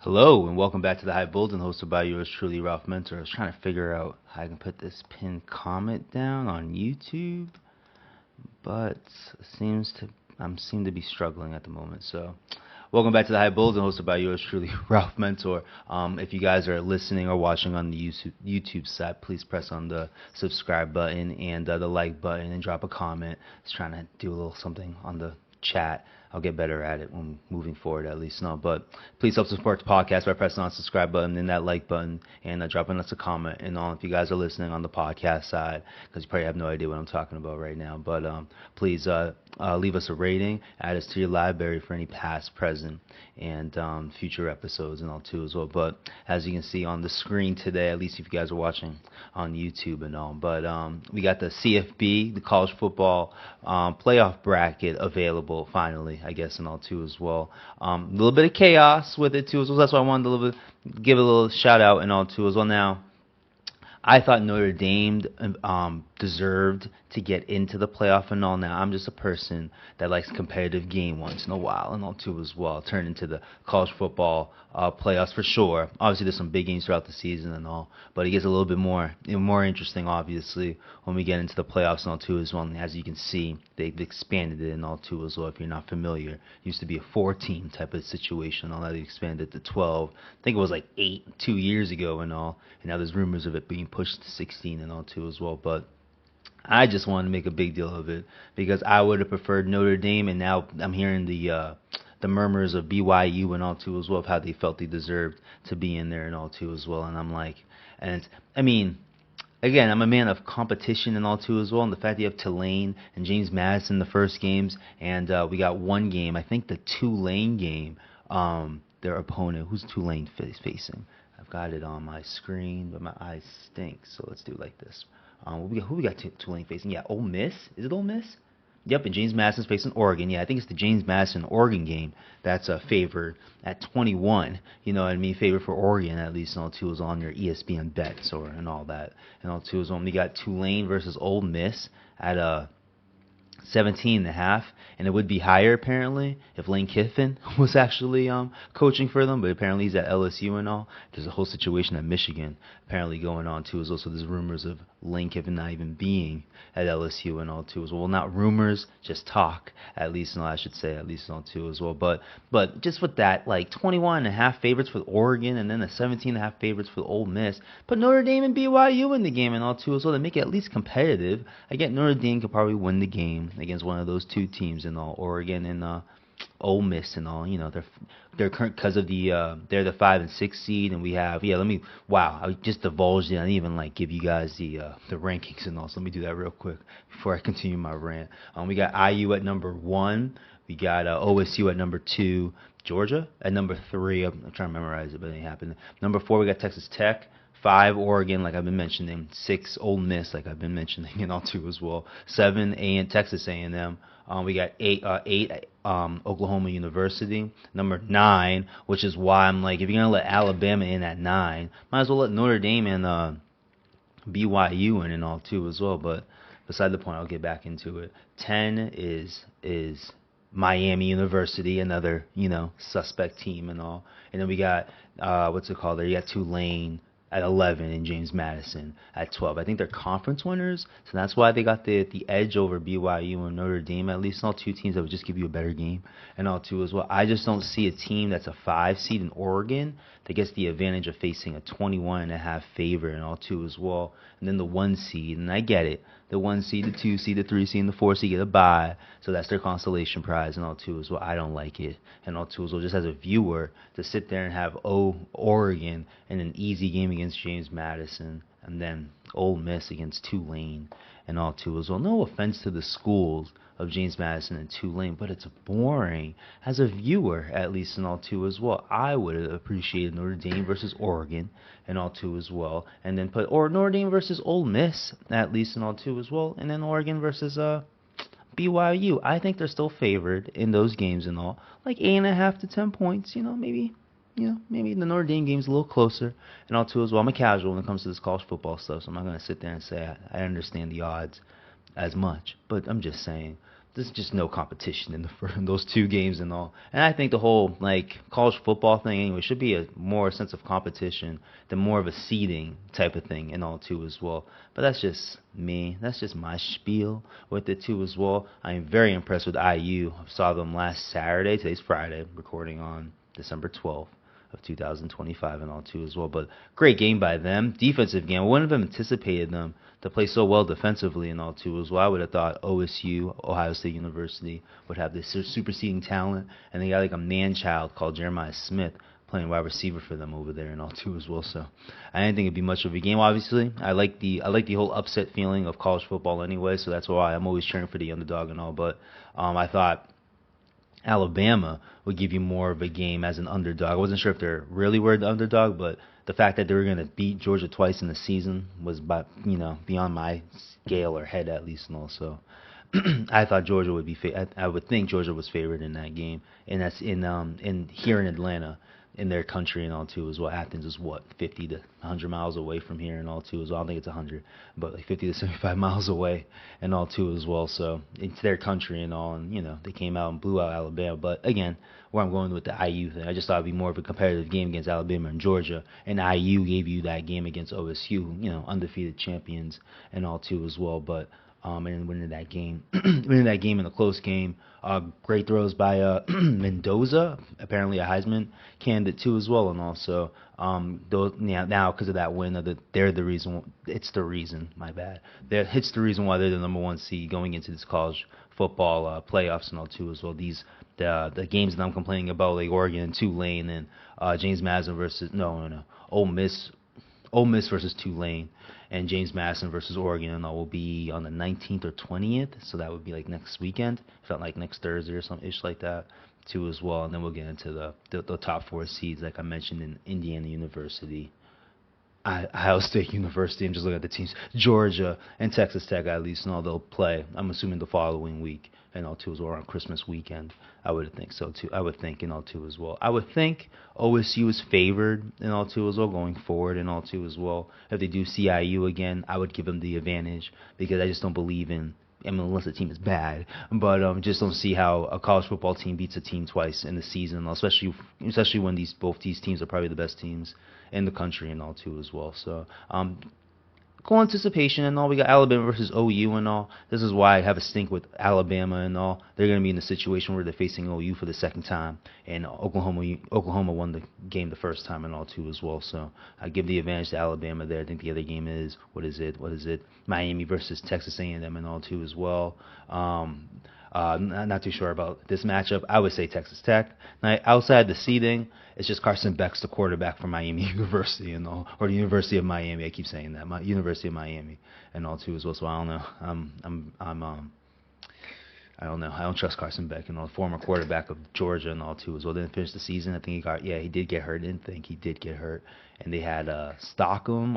Hello and welcome back to the Hype Bulletin, hosted by yours truly, Ralph Mentor. I was trying to figure out how I can put this pinned comment down on YouTube, but I seem to be struggling at the moment. So, welcome back to the Hype Bulletin, hosted by yours truly, Ralph Mentor. If you guys are listening or watching on the YouTube side, please press on the subscribe button and the like button and drop a comment. Just trying to do a little something on the chat. I'll get better at it when moving forward, at least. No, but please help support the podcast by pressing on the subscribe button and that like button and dropping us a comment. And if you guys are listening on the podcast side, because you probably have no idea what I'm talking about right now, but please leave us a rating, add us to your library for any past, present, and future episodes and all too as well. But as you can see on the screen today, at least if you guys are watching on YouTube and all, but we got the CFB, the college football playoff bracket available finally, I guess, and all too as well. A little bit of chaos with it too as well. That's why I wanted to give a little shout out and all too as well. Now, I thought Notre Dame deserved to get into the playoff and all. Now, I'm just a person that likes competitive game once in a while and all too as well. Turn into the college football playoffs for sure. Obviously, there's some big games throughout the season and all, but it gets a little bit more interesting, obviously, when we get into the playoffs and all too as well. And as you can see, they've expanded it and all too as well. If you're not familiar, it used to be a 4-team type of situation. All that they expanded to 12. I think it was like 8 2 years ago and all. And now there's rumors of it being pushed to 16 and all too as well. But I just wanted to make a big deal of it because I would have preferred Notre Dame, and now I'm hearing the murmurs of BYU and all too as well of how they felt they deserved to be in there and all too as well. And I'm like, again, I'm a man of competition and all too as well, and the fact that you have Tulane and James Madison in the first games, and we got one game, I think the Tulane game, their opponent, who's Tulane facing? I've got it on my screen, but my eyes stink, so let's do it like this. Who we got Tulane facing? Yeah, Ole Miss. Is it Ole Miss? Yep, and James Madison's facing Oregon. Yeah, I think it's the James Madison-Oregon game that's favored at 21. You know what I mean? Favored for Oregon, at least, and all two is on your ESPN bets and all that. And all two is on. We got Tulane versus Ole Miss at 17.5, and it would be higher apparently if Lane Kiffin was actually coaching for them, but apparently he's at LSU and all. There's a whole situation at Michigan apparently going on too as well. So there's rumors of Lane Kiffin not even being at LSU and all too as well. Well, not rumors, just talk, at least, and I should say, at least all too as well. But just with that, like 21.5 favorites for Oregon and then the 17.5 favorites for Ole Miss, put Notre Dame and BYU in the game and all too as well to make it at least competitive. I get Notre Dame could probably win the game against one of those two teams and all, Oregon and Ole Miss and all. You know, they're current because of they're the 5 and 6 seed, and we have I just divulged it. I didn't even give you guys the rankings and all. So let me do that real quick before I continue my rant. We got IU at number 1. We got OSU at number 2. Georgia at number 3. I'm trying to memorize it, but it ain't happening. Number 4, we got Texas Tech. 5, Oregon, like I've been mentioning. 6, Ole Miss, like I've been mentioning, and all too as well. 7, Texas A&M. We got 8, Oklahoma University. Number 9, which is why I'm like, if you're gonna let Alabama in at 9, might as well let Notre Dame and BYU in and all too as well. But beside the point, I'll get back into it. 10 is Miami University, another suspect team and all. And then we got what's it called there? You got Tulane at 11 and James Madison at 12. I think they're conference winners, so that's why they got the edge over BYU and Notre Dame, at least all two teams that would just give you a better game and all two as well. I just don't see a team that's a 5 seed in Oregon that gets the advantage of facing a 21.5 favorite and all two as well, and then the 1 seed, and I get it. The 1 seed, the 2 seed, the 3 seed, and the 4 seed get a bye, so that's their consolation prize and all two as well. I don't like it and all two as well. Just as a viewer, to sit there and have Oregon in an easy game against James Madison, and then Ole Miss against Tulane and all two as well. No offense to the schools of James Madison and Tulane, but it's boring as a viewer, at least in all two as well. I would have appreciated Notre Dame versus Oregon and all two as well, and then Notre Dame versus Ole Miss, at least in all two as well, and then Oregon versus BYU. I think they're still favored in those games and all, like 8.5 to 10 points. Maybe the Notre Dame game's a little closer and all too as well. I'm a casual when it comes to this college football stuff, so I'm not going to sit there and say I understand the odds as much. But I'm just saying, there's just no competition in those two games and all. And I think the whole like college football thing anyway should be a more sense of competition than more of a seeding type of thing and all too as well. But that's just me. That's just my spiel with it too as well. I am very impressed with IU. I saw them last Saturday. Today's Friday, recording on December 12th of 2025 and all too as well. But great game by them. Defensive game. I wouldn't have anticipated them to play so well defensively and all too as well. I would have thought OSU, Ohio State University, would have this superseding talent, and they got like a man-child called Jeremiah Smith playing wide receiver for them over there and all too as well. So I didn't think it'd be much of a game. Obviously, I like the whole upset feeling of college football anyway, so that's why I'm always cheering for the underdog and all. But I thought Alabama would give you more of a game as an underdog. I wasn't sure if they really were the underdog, but the fact that they were going to beat Georgia twice in the season was, beyond my scale or head at least, and also I thought Georgia would be. I would think Georgia was favored in that game, and that's in here in Atlanta, in their country and all too as well. Athens is what 50 to 100 miles away from here and all too as well. I don't think it's 100, but like 50 to 75 miles away and all too as well. So it's their country and all, and they came out and blew out Alabama. But again, where I'm going with the IU thing, I just thought it'd be more of a competitive game against Alabama and Georgia, and IU gave you that game against OSU, undefeated champions and all too as well. But and winning that game, in a close game. Great throws by Mendoza, apparently a Heisman candidate too as well, and also now because of that win, they're the reason. It's the reason. My bad. It's the reason why they're the number one seed going into this college football playoffs and all too as well. The games that I'm complaining about, like Oregon and Tulane and James Madison versus Ole Miss versus Tulane, and James Madison versus Oregon, and that will be on the 19th or 20th, so that would be like next weekend. Felt like next Thursday or something ish like that too as well. And then we'll get into the top four seeds, like I mentioned, in Indiana University, Ohio State University. I'm just looking at the teams. Georgia and Texas Tech, at least, and all they'll play. I'm assuming the following week and all too as well, on Christmas weekend. I would think so too. I would think and all too as well. I would think OSU is favored and all too as well going forward and all too as well. If they do see IU again, I would give them the advantage because I just don't believe in. Unless the team is bad, but just don't see how a college football team beats a team twice in the season, especially when both these teams are probably the best teams in the country and all too as well. So cool anticipation and all. We got Alabama versus OU and all. This is why I have a stink with Alabama and all. They're going to be in a situation where they're facing OU for the second time, and Oklahoma won the game the first time and all too as well. So I give the advantage to Alabama there. I think the other game is what is it? Miami versus Texas A&M and all too as well. Not too sure about this matchup. I would say Texas Tech. Now, outside the seeding, it's just Carson Beck's the quarterback for Miami University and all, or the University of Miami. I keep saying that, University of Miami and all too as well. So I don't know. I don't know. I don't trust Carson Beck and all, former quarterback of Georgia and all too as well. Didn't finish the season. I think he did get hurt. Didn't think he did get hurt. And they had Stockton,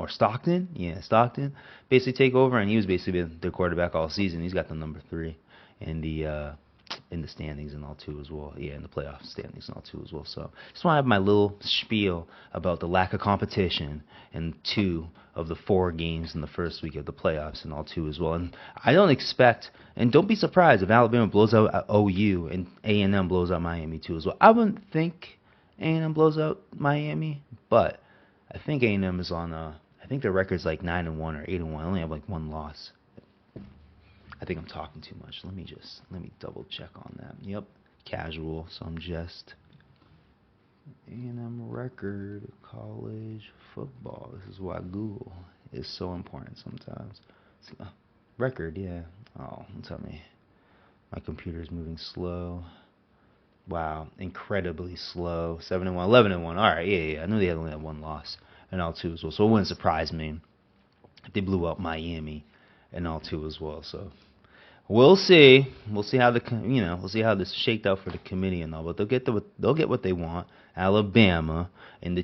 basically take over, and he was basically their quarterback all season. He's got the number 3 in the standings and all too as well. Yeah, in the playoff standings and all too as well. So just want to have my little spiel about the lack of competition in 2 of the 4 games in the first week of the playoffs and all too as well. And I don't expect, and don't be surprised if Alabama blows out OU and A&M blows out Miami too as well. I wouldn't think A&M blows out Miami, but I think A&M is on I think their record's like 9-1 or 8-1. They only have like 1 loss. I think I'm talking too much. Let me double check on that. Yep, casual. So I'm just A&M record college football. This is why Google is so important sometimes. Record, yeah. Oh, tell me, my computer's moving slow. Wow, incredibly slow. 7-1, 11-1. All right, yeah. I knew they only had 1 loss and all too as well. So it wouldn't surprise me if they blew out Miami and all too as well. So we'll see. We'll see how we'll see how this shaked out for the committee and all. But they'll get what they want. Alabama in the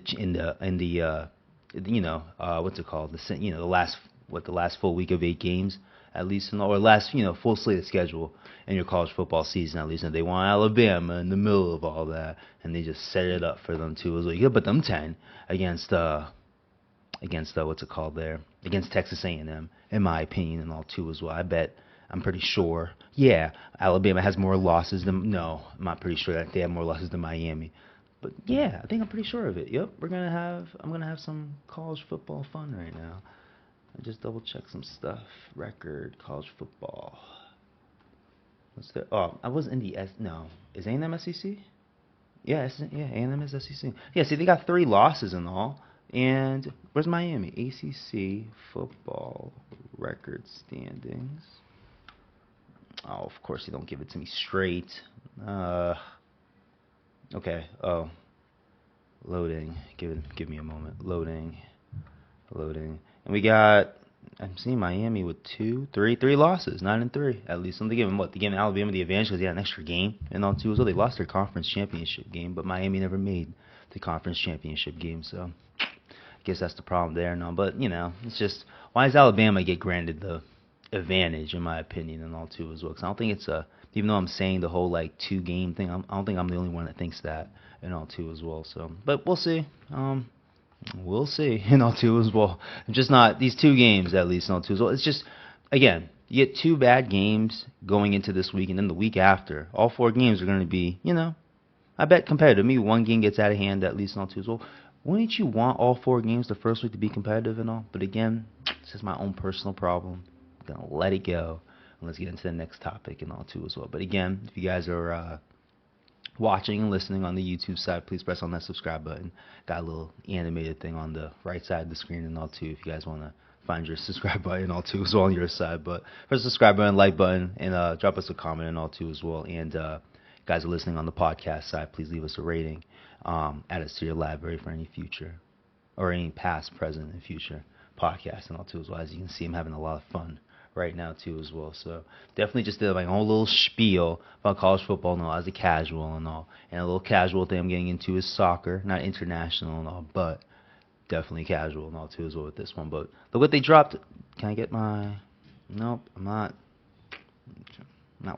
what's it called? The last full week of 8 games at least, or last full slate of schedule in your college football season at least. And they want Alabama in the middle of all that, and they just set it up for them too. As well. You could put them 10 against what's it called there? Against Texas A&M, in my opinion, and all too as well. I bet I'm pretty sure. Yeah, Alabama has more losses than no. I'm not pretty sure that they have more losses than Miami. But yeah, I think I'm pretty sure of it. Yep, I'm gonna have some college football fun right now. I just double check some stuff. Record college football. What's the? Oh, I was in the S. No, is A&M SEC? Yeah, yeah, A&M is SEC. Yeah, see, they got 3 losses in all. And where's Miami? ACC football record standings. Oh, of course you don't give it to me straight. Uh, okay. Oh, loading. Give me a moment. Loading. And we got. I'm seeing Miami with three losses, 9-3 at least. And they gave them what? They gave Alabama the advantage because they had an extra game and all too. So they lost their conference championship game, but Miami never made the conference championship game. So I guess that's the problem there. No, but it's just why does Alabama get granted the advantage in my opinion and all too as well? Because I don't think it's a even though I'm saying the whole like 2-game thing, I don't think I'm the only one that thinks that and all too as well. So, but we'll see. We'll see, too, as well. Just not these 2 games, at least, too, as well. It's just, again, you get 2 bad games going into this week, and then the week after, all 4 games are going to be, I bet competitive. Maybe 1 game gets out of hand, at least, too, as well. Wouldn't you want all 4 games the first week to be competitive and all? But again, this is my own personal problem. I'm going to let it go, and let's get into the next topic and all, too, as well. But again, if you guys are watching and listening on the YouTube side, please press on that subscribe button. Got a little animated thing on the right side of the screen and all too if you guys want to find your subscribe button all too as well on your side. But press the subscribe button, like button, and drop us a comment and all too as well. And guys are listening on the podcast side, please leave us a rating. Add us to your library for any future or any past, present, and future podcasts and all too as well. As you can see, I'm having a lot of fun right now too as well. So definitely just did my own little spiel about college football and all as a casual and all. And a little casual thing I'm getting into is soccer, not international and all, but definitely casual and all too as well with this one. But look what they dropped. Can I get my? Nope, I'm not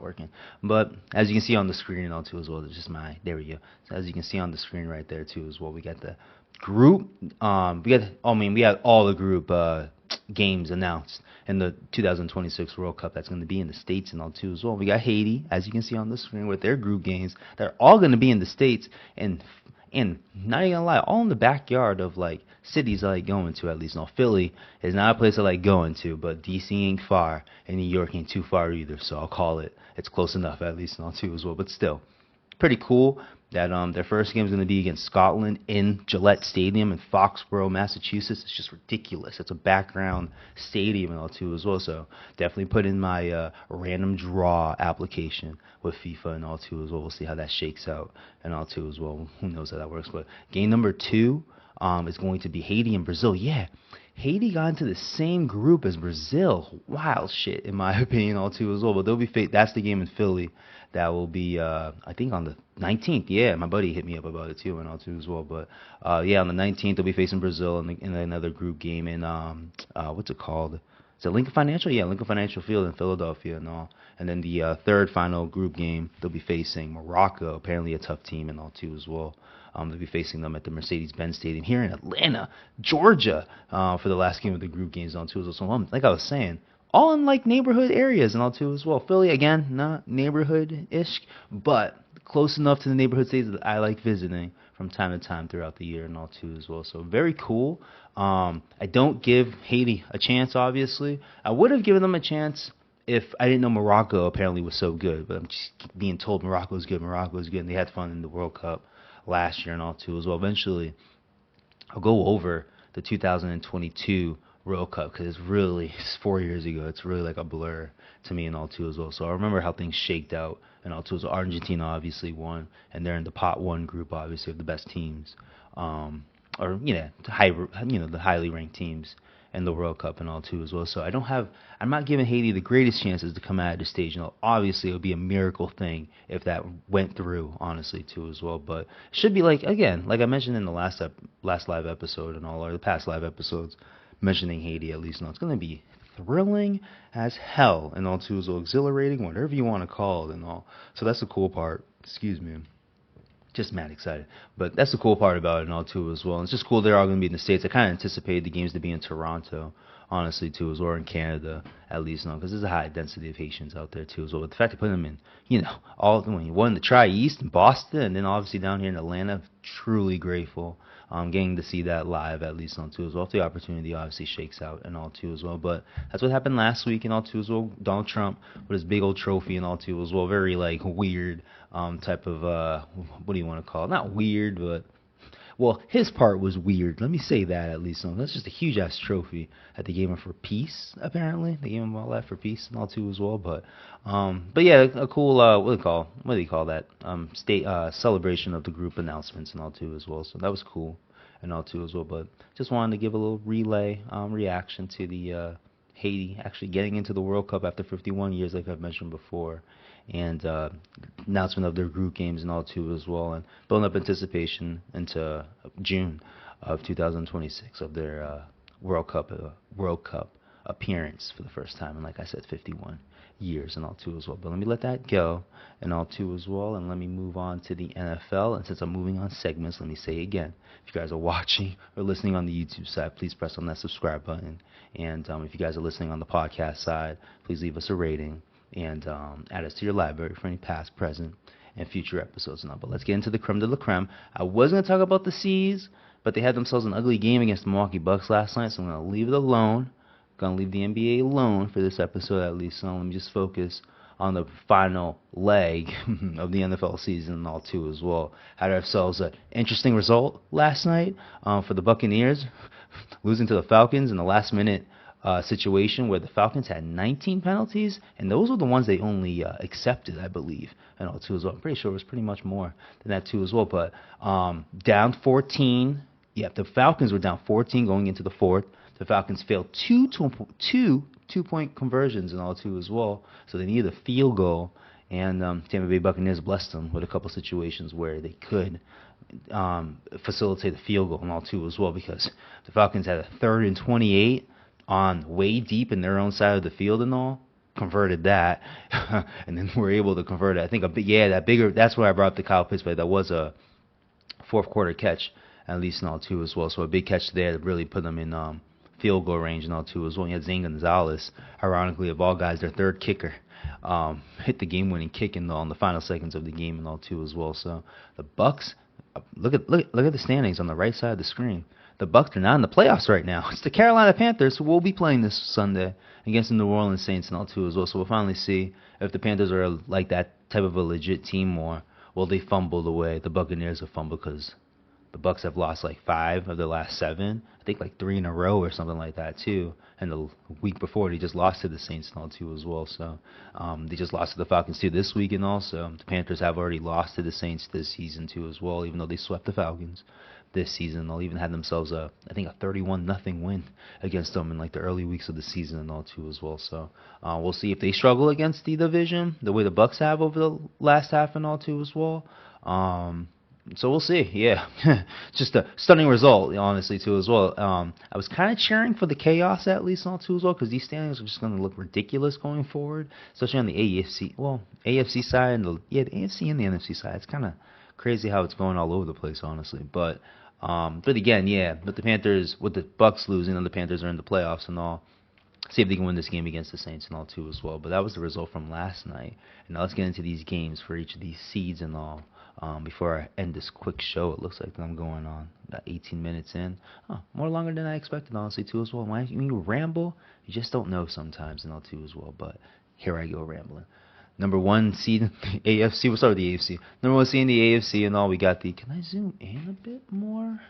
working. But as you can see on the screen and all too as well, it's just there we go. So as you can see on the screen right there too as well, we got the group. We had all the group games announced in the 2026 World Cup that's going to be in the States and all too as well. We got Haiti, as you can see on the screen, with their group games. They're all going to be in the States, and not even gonna lie, all in the backyard of like cities I like going to at least. No, Philly is not a place I like going to, but DC ain't far, and New York ain't too far either. So I'll call it's close enough at least and all too as well. But still, pretty cool that their first game is going to be against Scotland in Gillette Stadium in Foxborough, Massachusetts. It's just ridiculous. It's a background stadium and all too as well. So definitely put in my random draw application with FIFA and all too as well. We'll see how that shakes out and all too as well. Who knows how that works? But game number 2 is going to be Haiti and Brazil. Yeah. Haiti got into the same group as Brazil. Wild shit, in my opinion, all too as well. But they'll be that's the game in Philly. That will be, I think, on the 19th. Yeah, my buddy hit me up about it too and all too as well. But yeah, on the 19th they'll be facing Brazil in another group game in what's it called? Is it Lincoln Financial? Yeah, Lincoln Financial Field in Philadelphia and all. And then the third final group game they'll be facing Morocco, apparently a tough team and all too as well. They'll be facing them at the Mercedes-Benz Stadium here in Atlanta, Georgia, for the last game of the group games on too as well. So like I was saying, all in like neighborhood areas and all too as well. Philly, again, not neighborhood-ish, but close enough to the neighborhood cities that I like visiting from time to time throughout the year and all too as well. So very cool. I don't give Haiti a chance, obviously. I would have given them a chance if I didn't know Morocco apparently was so good, but I'm just being told Morocco's good, and they had fun in the World Cup last year and all too as well. Eventually, I'll go over the 2022 World Cup because it's 4 years ago. It's really like a blur to me and all too as well. So I remember how things shaked out and all too as well. Argentina obviously won, and they're in the pot 1 group, obviously of the best teams, the highly ranked teams in the World Cup and all too as well. So I'm not giving Haiti the greatest chances to come out of the stage. Obviously it would be a miracle thing if that went through, honestly too as well. But it should be like I mentioned in the last live episode and all, or the past live episodes, mentioning Haiti at least. It's going to be thrilling as hell and all too as well, exhilarating, whatever you want to call it and all. So that's the cool part. Excuse me. Just mad excited. But that's the cool part about it and all too as well. And it's just cool they're all going to be in the States. I kind of anticipated the games to be in Toronto honestly, too, as well, or in Canada, at least, because there's a high density of Haitians out there, too, as well. But the fact of putting them in, all when you won the Tri-East in Boston, and then obviously down here in Atlanta, truly grateful. Getting to see that live, at least, too, as well. If the opportunity obviously shakes out and all, too, as well. But that's what happened last week and all, too, as well. Donald Trump with his big old trophy and all, too, as well. Very, like, weird type of, what do you want to call it? Not weird, but well, his part was weird. Let me say that at least. That's just a huge ass trophy that they gave him for peace. Apparently, they gave him all that for peace and all too as well. But yeah, a cool what do you call that? State celebration of the group announcements and all too as well. So that was cool and all too as well. But just wanted to give a little relay reaction to the Haiti actually getting into the World Cup after 51 years, like I've mentioned before, and announcement of their group games and all too as well, and building up anticipation into June of 2026 of their World Cup appearance for the first time in, like I said, 51 years and all too as well. But let me let that go and all too as well, and let me move on to the NFL. And since I'm moving on segments, let me say again, if you guys are watching or listening on the YouTube side, please press on that subscribe button. And if you guys are listening on the podcast side, please leave us a rating and add us to your library for any past, present, and future episodes and all. But let's get into the creme de la creme. I was going to talk about the C's, but they had themselves an ugly game against the Milwaukee Bucks last night, so I'm going to leave it alone. Going to leave the NBA alone for this episode at least. So let me just focus on the final leg of the NFL season and all too as well. Had ourselves an interesting result last night for the Buccaneers, losing to the Falcons in the last minute situation where the Falcons had 19 penalties, and those were the ones they only accepted, I believe, and all too as well. I'm pretty sure it was pretty much more than that too as well. But down 14. Yep, the Falcons were down 14 going into the fourth. The Falcons failed two-point conversions and all too as well, so they needed a field goal. And Tampa Bay Buccaneers blessed them with a couple situations where they could facilitate the field goal and all too as well, because the Falcons had a 3rd and 28 on way deep in their own side of the field and all, converted that, and then were able to convert it. I think that's where I brought up the Kyle Pitts play. That was a fourth quarter catch, at least and all too as well. So a big catch there that really put them in field goal range and all too as well. You had Zane Gonzalez, ironically of all guys, their third kicker, hit the game-winning kick in the final seconds of the game and all too as well. So the Bucks, look at the standings on the right side of the screen. The Bucks are not in the playoffs right now. It's the Carolina Panthers who will be playing this Sunday against the New Orleans Saints and all too as well. So we'll finally see if the Panthers are like that type of a legit team, or will they fumble the way the Buccaneers have fumbled, because the Bucks have lost like 5 of their last 7. I think like 3 in a row or something like that too. And the week before they just lost to the Saints and all too as well. So they just lost to the Falcons too this week, and also the Panthers have already lost to the Saints this season too as well, even though they swept the Falcons this season. They'll even have themselves a 31-0 win against them in like the early weeks of the season and all too as well. So we'll see if they struggle against the division the way the Bucks have over the last half and all too as well. So we'll see. Yeah, just a stunning result, honestly, too, as well. I was kind of cheering for the chaos, at least, all too, as well, because these standings are just going to look ridiculous going forward, especially on the AFC side, and the AFC and the NFC side. It's kind of crazy how it's going all over the place, honestly. But again, yeah, with the Panthers, with the Bucks losing, and the Panthers are in the playoffs and all. See if they can win this game against the Saints and all, too, as well. But that was the result from last night. And now let's get into these games for each of these seeds and all. Before I end this quick show, it looks like I'm going on about 18 minutes in. More longer than I expected, honestly, too, as well. When you ramble, you just don't know sometimes and all, too, as well. But here I go rambling. Number 1 seed in the AFC. We'll start with the AFC. Number 1 seed in the AFC and all. We got the... Can I zoom in a bit more?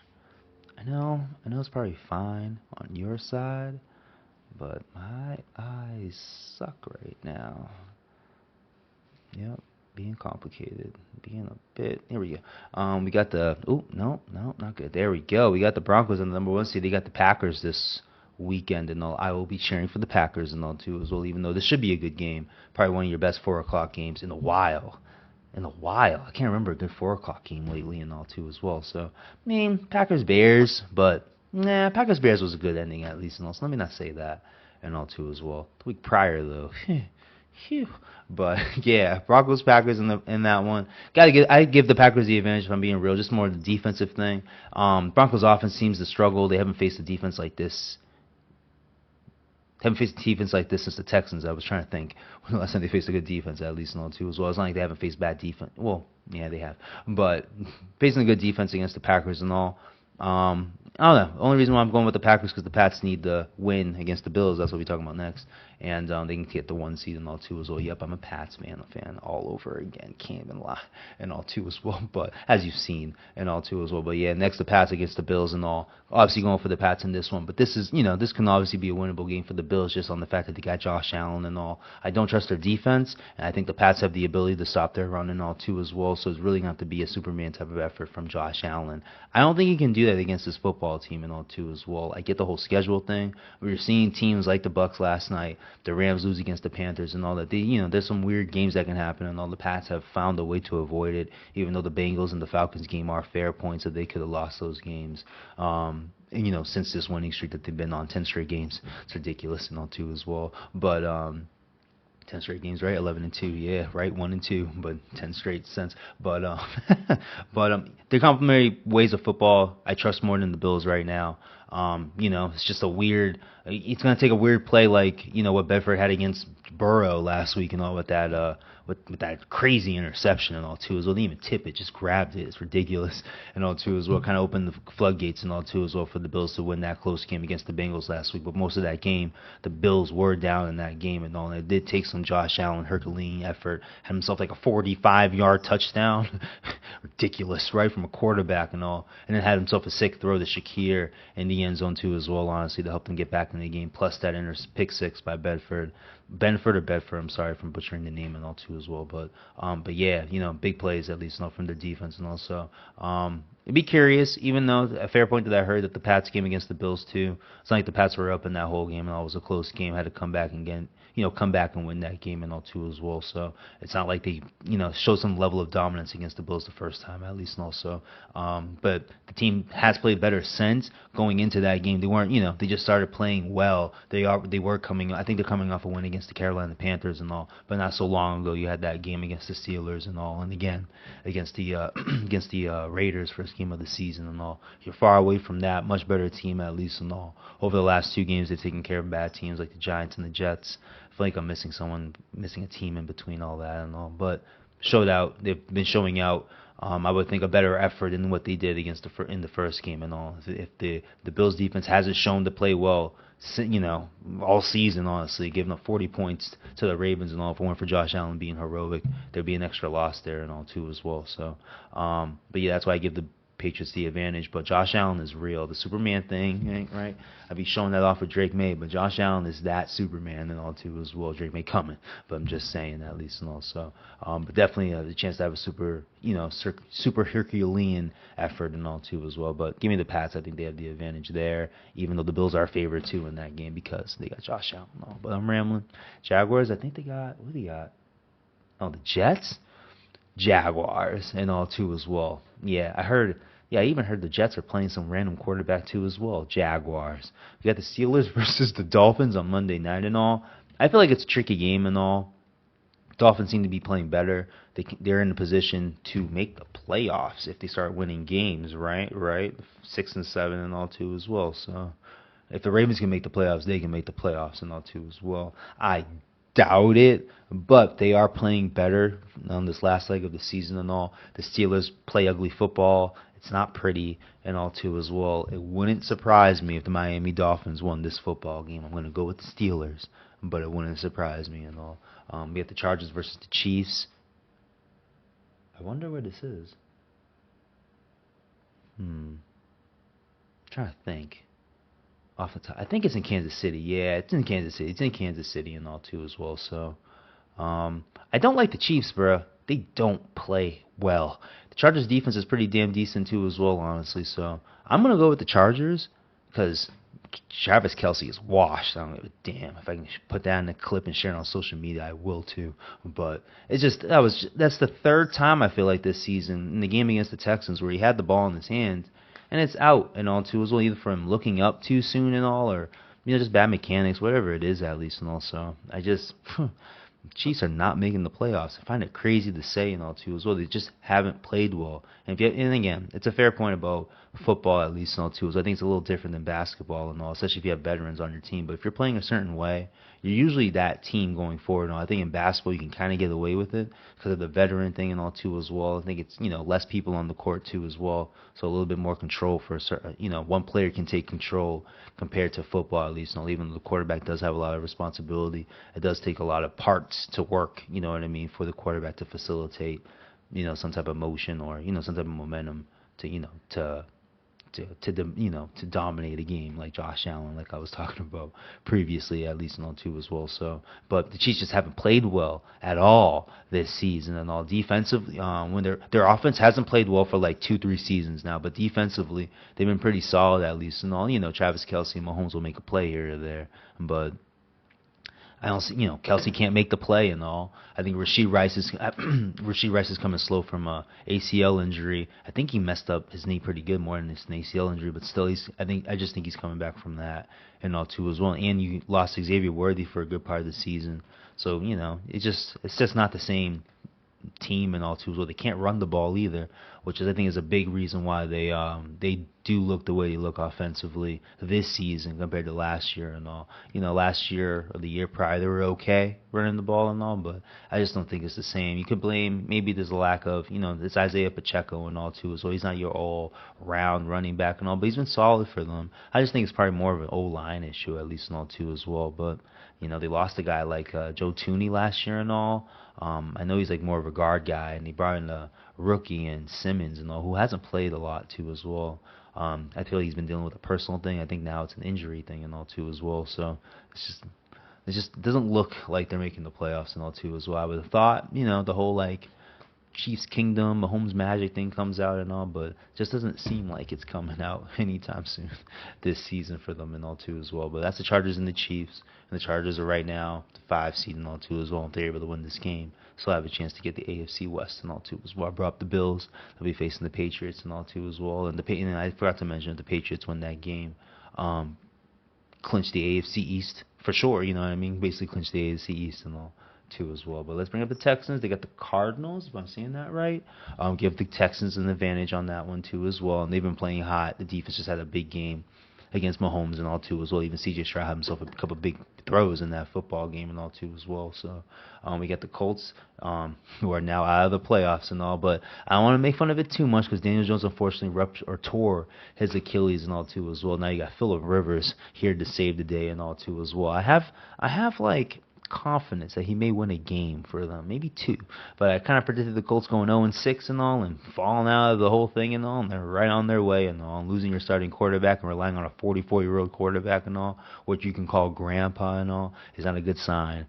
I know it's probably fine on your side, but my eyes suck right now. Yep. Being complicated, being a bit. Here we go. We got the. Oh no, not good. There we go. We got the Broncos on the number 1 seed. They got the Packers this weekend and all. I will be cheering for the Packers and all too as well. Even though this should be a good game, probably one of your best 4:00 games in a while. I can't remember a good 4:00 game lately and all too as well. So I mean, Packers Bears, but Packers Bears was a good ending at least and all. So let me not say that and all too as well. The week prior though. Phew. But yeah, Broncos Packers in that one. I give the Packers the advantage if I'm being real, just more of the defensive thing. Broncos offense seems to struggle. They haven't faced a defense like this Haven't faced a defense like this since the Texans. I was trying to think when the last time they faced a good defense, at least and all too as well. It's not like they haven't faced bad defense. Well, yeah, they have, but facing a good defense against the Packers and all. I don't know. The only reason why I'm going with the Packers because the Pats need the win against the Bills. That's what we're talking about next, and they can get the 1 seed and all too as well. Yep, I'm a Pats fan all over again. Can't even lie, and all too as well. But as you've seen, and all too as well. But yeah, next the Pats against the Bills and all. Obviously going for the Pats in this one, but this is this can obviously be a winnable game for the Bills just on the fact that they got Josh Allen and all. I don't trust their defense, and I think the Pats have the ability to stop their run and all too as well. So it's really going to have to be a Superman type of effort from Josh Allen. I don't think he can do that against this football team and all too as well. I get the whole schedule thing. We were seeing teams like the Bucks last night, the Rams lose against the Panthers and all that. There's some weird games that can happen, and all the Pats have found a way to avoid it. Even though the Bengals and the Falcons game are fair points that they could have lost those games. Since this winning streak that they've been on 10 straight games, it's ridiculous and all too as well. But 10 straight games, right? 11-2, yeah, right, 1-2, but 10 straight since. But the complementary ways of football, I trust more than the Bills right now. It's just a weird. It's gonna take a weird play like what Bedford had against Burrow last week and all with that with that crazy interception and all too as well. They didn't even tip it, just grabbed it. It's ridiculous and all too as well. Kind of opened the floodgates and all too as well for the Bills to win that close game against the Bengals last week. But most of that game, the Bills were down in that game and all. And it did take some Josh Allen Herculean effort. Had himself like a 45-yard touchdown, ridiculous, right from a quarterback and all. And then had himself a sick throw to Shakir in the end zone too as well. Honestly, to help them get back in the game. Plus that pick six by Bedford. I'm sorry for butchering the name and all too as well. But yeah, big plays at least from the defense and also. I'd be curious, even though a fair point that I heard that the Pats game against the Bills too. It's not like the Pats were up in that whole game and all. It was a close game. Had to come back and come back and win that game and all too as well. So it's not like they showed some level of dominance against the Bills the first time at least and also. But the team has played better since going into that game. They weren't they just started playing well. They were coming. I think they're coming off a win against the Carolina Panthers and all. But not so long ago you had that game against the Steelers and all, and again against the against the Raiders first game of the season and all. You're far away from that. Much better team at least and all. Over the last 2 games they've taken care of bad teams like the Giants and the Jets. I feel like I'm missing a team in between all that and all. But they've been showing out. I would think a better effort than what they did against in the first game and all. If the Bills defense hasn't shown to play well, all season, honestly, giving up 40 points to the Ravens and all. If it weren't for Josh Allen being heroic, there'd be an extra loss there and all too as well. So, but yeah, that's why I give the Patriots the advantage. But Josh Allen is real. The Superman thing, right? I'd be showing that off with Drake May, but Josh Allen is that Superman and all too as well. Drake May coming, but I'm just saying at least and also. But definitely the chance to have a super Herculean effort and all too as well. But give me the Pats. I think they have the advantage there, even though the Bills are favored too in that game because they got Josh Allen and all. But I'm rambling. Jaguars, I think they got, what do they got? Oh, the Jets? Jaguars and all too as well. Yeah, I even heard the Jets are playing some random quarterback too as well. Jaguars. We got the Steelers versus the Dolphins on Monday night and all. I feel like it's a tricky game and all. Dolphins seem to be playing better. They're in a position to make the playoffs if they start winning games, right? 6 and 7 and all too as well. So if the Ravens can make the playoffs, they can make the playoffs and all too as well. I doubt it, but they are playing better on this last leg of the season and all. The Steelers play ugly football. It's not pretty and all too as well. It wouldn't surprise me if the Miami Dolphins won this football game. I'm going to go with the Steelers, but it wouldn't surprise me and all. We have the Chargers versus the Chiefs. I wonder where this is. I'm trying to think. Off the top, I think it's in Kansas City. Yeah, it's in Kansas City. It's in Kansas City and all too as well. So, I don't like the Chiefs, bro. They don't play well. The Chargers defense is pretty damn decent too as well, honestly. So I'm gonna go with the Chargers because Travis Kelce is washed. I don't give a damn. If I can put that in a clip and share it on social media, I will too. But it's just that's the 3rd time I feel like this season in the game against the Texans where he had the ball in his hands and it's out and all too as well, either from looking up too soon and all, or just bad mechanics, whatever it is at least and all. So I just Chiefs are not making the playoffs. I find it crazy to say and all too as well. They just haven't played well. And again, it's a fair point about football at least and all too. So I think it's a little different than basketball and all, especially if you have veterans on your team. But if you're playing a certain way, you're usually that team going forward. And all. I think in basketball you can kind of get away with it because of the veteran thing and all too as well. I think it's less people on the court too as well, so a little bit more control for a certain one player can take control compared to football at least. And all, even though the quarterback does have a lot of responsibility, it does take a lot of parts to work. You know what I mean, for the quarterback to facilitate some type of motion or some type of momentum to to dominate a game like Josh Allen, like I was talking about previously, at least in all two as well. So, but the Chiefs just haven't played well at all this season and all. Defensively, when their offense hasn't played well for like 2-3 seasons now, but defensively they've been pretty solid at least and all. Travis Kelce and Mahomes will make a play here or there, but I don't see, Kelsey can't make the play and all. I think Rashee Rice is coming slow from a ACL injury. I think he messed up his knee pretty good more than it's an ACL injury, but still, I just think he's coming back from that and all too as well. And you lost Xavier Worthy for a good part of the season, so it's just not the same team and all too as well. They can't run the ball either, which I think is a big reason why they do look the way they look offensively this season compared to last year and all. Last year or the year prior they were okay running the ball and all, but I just don't think it's the same. You could blame maybe there's a lack of it's Isaiah Pacheco and all too, so he's not your all round running back and all, but he's been solid for them. I just think it's probably more of an O-line issue at least and all too as well. But they lost a guy like Joe Tooney last year and all. I know he's like more of a guard guy, and he brought in a rookie and Simmons and all, who hasn't played a lot too as well. I feel like he's been dealing with a personal thing. I think now it's an injury thing and all too as well. So it just doesn't look like they're making the playoffs and all too as well. I would have thought the whole like Chiefs Kingdom, Mahomes Magic thing comes out and all, but just doesn't seem like it's coming out anytime soon this season for them and all too as well. But that's the Chargers and the Chiefs, and the Chargers are right now the 5 seed and all too as well. If they're able to win this game, so I have a chance to get the AFC West and all too as well. I brought up the Bills; they'll be facing the Patriots and all too as well. And and I forgot to mention if the Patriots win that game, clinch the AFC East for sure. You know what I mean? Basically clinch the AFC East and all too as well. But let's bring up the Texans. They got the Cardinals, if I'm saying that right. Give the Texans an advantage on that one too as well. And they've been playing hot. The defense just had a big game against Mahomes and all too as well. Even CJ Stroud had himself a couple big throws in that football game and all too as well. So we got the Colts, who are now out of the playoffs and all. But I don't want to make fun of it too much because Daniel Jones unfortunately tore his Achilles and all too as well. Now you got Phillip Rivers here to save the day and all too as well. I have like confidence that he may win a game for them, maybe 2. But I kind of predicted the Colts going 0-6 and all, and falling out of the whole thing and all, and they're right on their way and all, and losing your starting quarterback and relying on a 44-year-old quarterback and all, what you can call grandpa and all, is not a good sign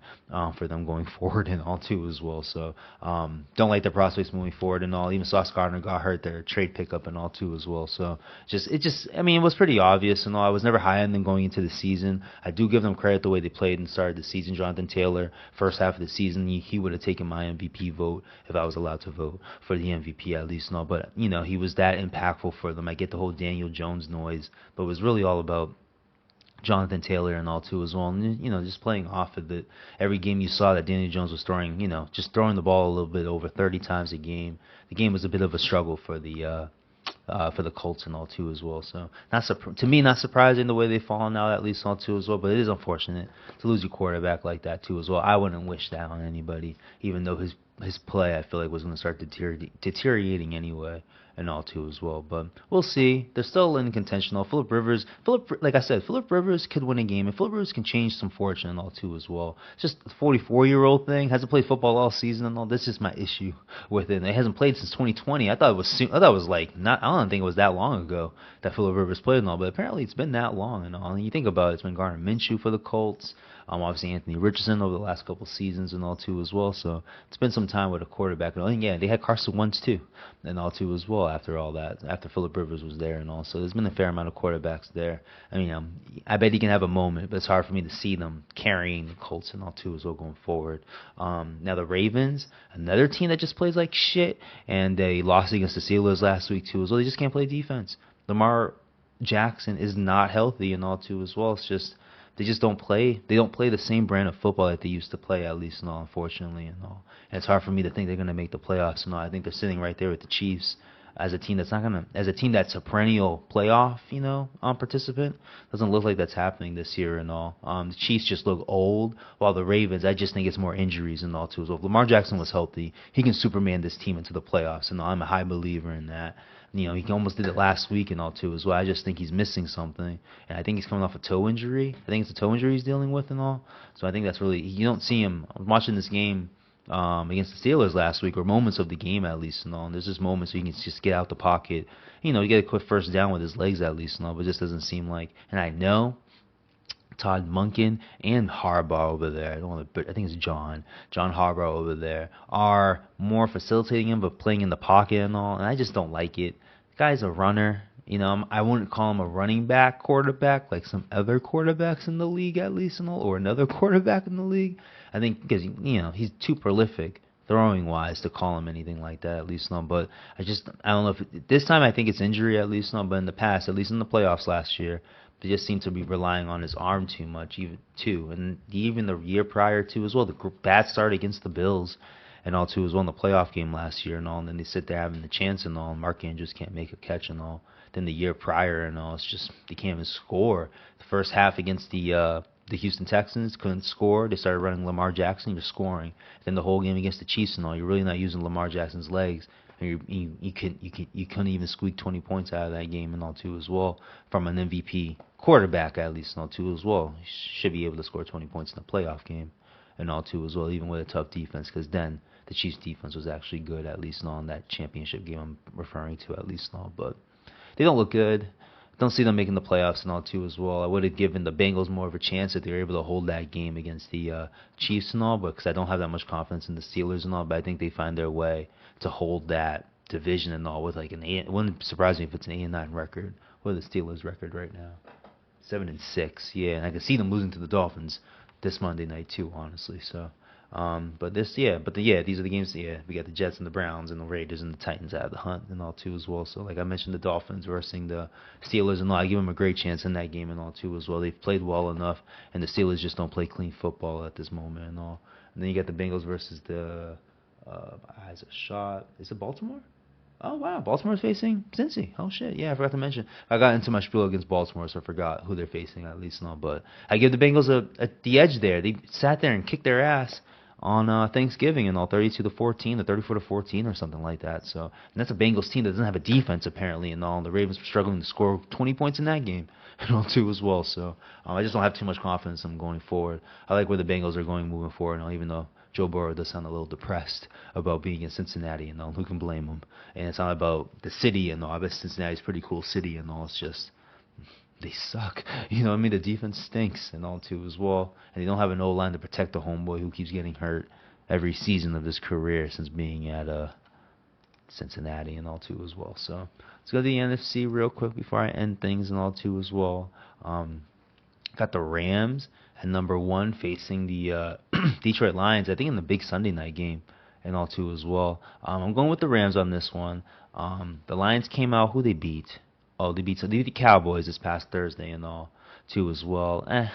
for them going forward and all too as well. So don't like the prospects moving forward and all. Even Sauce Gardner got hurt, their trade pickup and all too as well. So it was pretty obvious and all. I was never high on them going into the season. I do give them credit the way they played and started the season. Jonathan Taylor, first half of the season, he would have taken my MVP vote if I was allowed to vote for the MVP at least. No, but he was that impactful for them. I get the whole Daniel Jones noise, but it was really all about Jonathan Taylor and all too as well. And just playing off of it. Every game you saw that Daniel Jones was throwing, just throwing the ball a little bit over 30 times a game. The game was a bit of a struggle for the Colts and all too as well. So to me, not surprising the way they've fallen out at least all too as well. But it is unfortunate to lose your quarterback like that too as well. I wouldn't wish that on anybody, even though his play I feel like was going to start deteriorating anyway and all too as well. But we'll see. They're still in contention. Phillip Rivers, like I said, Phillip Rivers could win a game, and Phillip Rivers can change some fortune and all too as well. It's just a 44-year-old thing, hasn't played football all season and all. This is my issue with it. It hasn't played since 2020. I thought it was like not. I don't think it was that long ago that Phillip Rivers played and all, but apparently it's been that long and all. And you think about it, it's been Gardner Minshew for the Colts. Obviously Anthony Richardson over the last couple seasons and all too as well. So it's been some time with a quarterback and all. And yeah, they had Carson Wentz too and all too as well after all that, after Phillip Rivers was there and all. So there's been a fair amount of quarterbacks there. I mean, I bet he can have a moment, but it's hard for me to see them carrying the Colts and all too as well going forward. Now the Ravens, another team that just plays like shit, and they lost against the Steelers last week too as well. They just can't play defense. Lamar Jackson is not healthy and all too as well. It's just they just don't play. They don't play the same brand of football that they used to play, at least, and all, unfortunately, and all. And it's hard for me to think they're going to make the playoffs and all. I think they're sitting right there with the Chiefs. as a team that's not gonna, as a team that's a perennial playoff, participant. Doesn't look like that's happening this year and all. The Chiefs just look old, while the Ravens, I just think it's more injuries and all too. So if Lamar Jackson was healthy, he can Superman this team into the playoffs, and I'm a high believer in that. He almost did it last week and all too as well. I just think he's missing something, and I think he's coming off a toe injury. I think it's a toe injury he's dealing with and all. So I think that's really, you don't see him. I'm watching this game against the Steelers last week, or moments of the game at least and all. And there's just moments where he can just get out the pocket. You get a quick first down with his legs at least and all, but it just doesn't seem like. And I know Todd Monken and Harbaugh over there, I think it's John Harbaugh over there, are more facilitating him but playing in the pocket and all, and I just don't like it. The guy's a runner. I wouldn't call him a running back quarterback like some other quarterbacks in the league at least and all, or another quarterback in the league. I think because he's too prolific throwing wise to call him anything like that at least no. But I don't know if this time I think it's injury at least no. But in the past, at least in the playoffs last year, they just seem to be relying on his arm too much, and even the year prior to as well. The bad start against the Bills and all too as well in the playoff game last year and all, and then they sit there having the chance and all, and Mark Andrews can't make a catch and all. Then the year prior and all, it's just they can't even score. The first half against the Houston Texans couldn't score. They started running Lamar Jackson, you're scoring. Then the whole game against the Chiefs and all, you're really not using Lamar Jackson's legs. You couldn't even squeak 20 points out of that game and all too as well from an MVP quarterback at least and all too as well. He should be able to score 20 points in a playoff game and all too as well, even with a tough defense, because then the Chiefs defense was actually good at least on that championship game I'm referring to at least now. But they don't look good. Don't see them making the playoffs and all too as well. I would have given the Bengals more of a chance if they were able to hold that game against the Chiefs and all, but because I don't have that much confidence in the Steelers and all. But I think they find their way to hold that division and all with like an 8. It wouldn't surprise me if it's an 8-9 record. What is the Steelers' record right now? 7-6. Yeah, and I can see them losing to the Dolphins this Monday night too, honestly. So. These are the games. Yeah, we got the Jets and the Browns and the Raiders and the Titans out of the hunt and all too as well. So like I mentioned, the Dolphins versus the Steelers and all. I give them a great chance in that game and all too as well. They've played well enough, and the Steelers just don't play clean football at this moment and all. And then you got the Bengals versus the eyes a shot. Is it Baltimore? Oh wow, Baltimore's facing Cincy. Oh shit, yeah, I forgot to mention. I got into my spiel against Baltimore, so I forgot who they're facing at least now. But I give the Bengals the edge there. They sat there and kicked their ass on Thanksgiving and all, 32-14 or 34-14 or something like that. So, and that's a Bengals team that doesn't have a defense apparently and all. And the Ravens were struggling to score 20 points in that game and all too as well. So I just don't have too much confidence in them going forward. I like where the Bengals are going moving forward, and all, even though Joe Burrow does sound a little depressed about being in Cincinnati and all. Who can blame him? And it's not about the city and all. I bet Cincinnati's a pretty cool city and all. It's just they suck. The defense stinks and all too as well. And they don't have an O-line to protect the homeboy who keeps getting hurt every season of his career since being at Cincinnati and all too as well. So let's go to the NFC real quick before I end things and all too as well. Got the Rams at number 1 facing the Detroit Lions, I think in the big Sunday night game and all too as well. I'm going with the Rams on this one. The Lions came out, who they beat? Oh, they beat the Cowboys this past Thursday and all too as well. I